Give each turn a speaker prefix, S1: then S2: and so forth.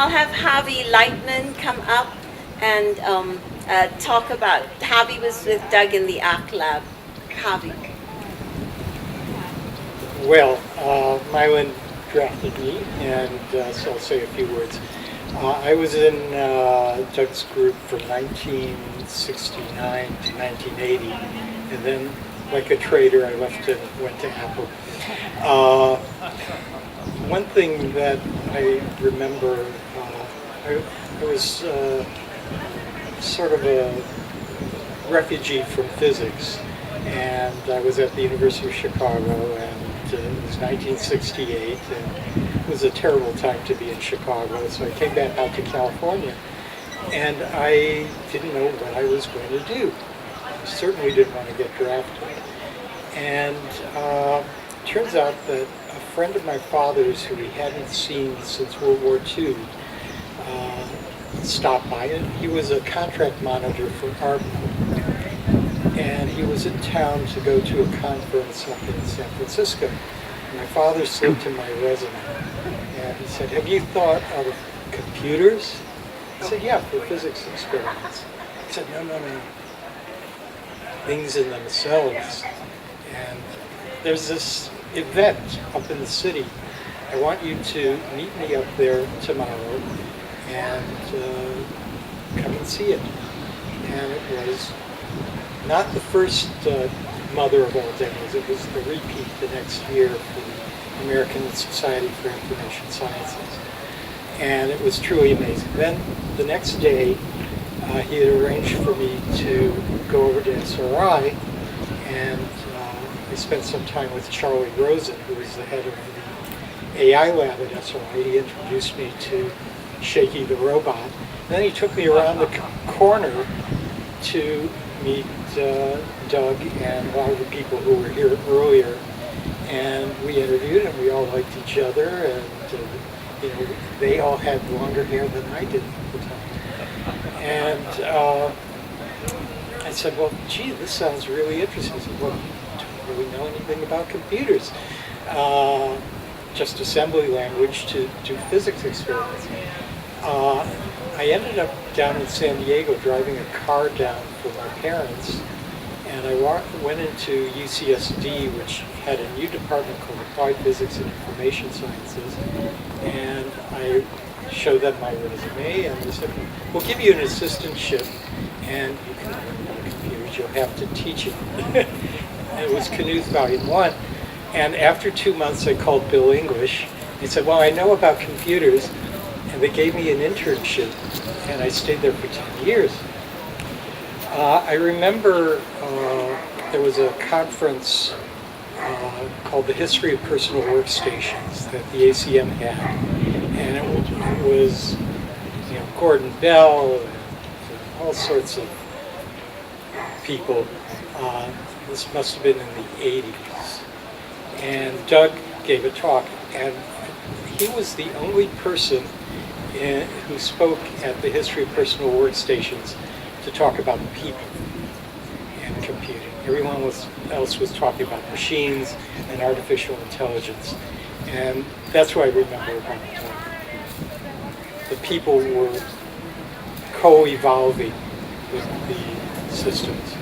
S1: I'll have Harvey Lehtman come up and talk about, Harvey was with Doug in the ARC lab. Harvey.
S2: Well, Mylan drafted me, and so I'll say a few words. I was in Doug's group from 1969 to 1980, and then, like a trader, I left and went to Apple. One thing that I remember, I was sort of a refugee from physics, and I was at the University of Chicago, and it was 1968, and it was a terrible time to be in Chicago, so I came back out to California, and I didn't know what I was going to do. I certainly didn't want to get drafted. And it turns out that a friend of my father's who he hadn't seen since World War II stopped by, and he was a contract monitor for Harvey. And he was in town to go to a conference up in San Francisco. And my father slipped him my resume, and he said, "Have you thought of computers?" I said, "Yeah, for physics experiments." He said, No. Things in themselves. And there's this event up in the city. I want you to meet me up there tomorrow and come and see it." And it was not the first mother of all demos. It was the repeat the next year for the American Society for Information Sciences. And it was truly amazing. Then the next day, he had arranged for me to go over to SRI, and I spent some time with Charlie Rosen, who was the head of the AI lab at SRI. He introduced me to Shaky the robot. And then he took me around the corner to meet Doug and a lot of the people who were here earlier, and we interviewed, and we all liked each other, and they all had longer hair than I did at the time. And I said, "Well, gee, this sounds really interesting." He said, "Well, don't really know anything about computers, just assembly language to do physics experiments." I ended up down in San Diego driving a car down for my parents, and I went into UCSD, which had a new department called Applied Physics and Information Sciences, and I showed them my resume, and they said, "We'll give you an assistantship, and you can learn about computers. You'll have to teach it." And it was Knuth Volume 1, and after 2 months I called Bill English. He said, "Well, I know about computers," and they gave me an internship, and I stayed there for 10 years. I remember there was a conference called the History of Personal Workstations that the ACM had, and it was Gordon Bell and all sorts of people. This must have been in the 80s. And Doug gave a talk, and he was the only person who spoke at the History of Personal Workstations to talk about people and computing. Everyone else was talking about machines and artificial intelligence. And that's what I remember about the talk. The people were co-evolving with the systems.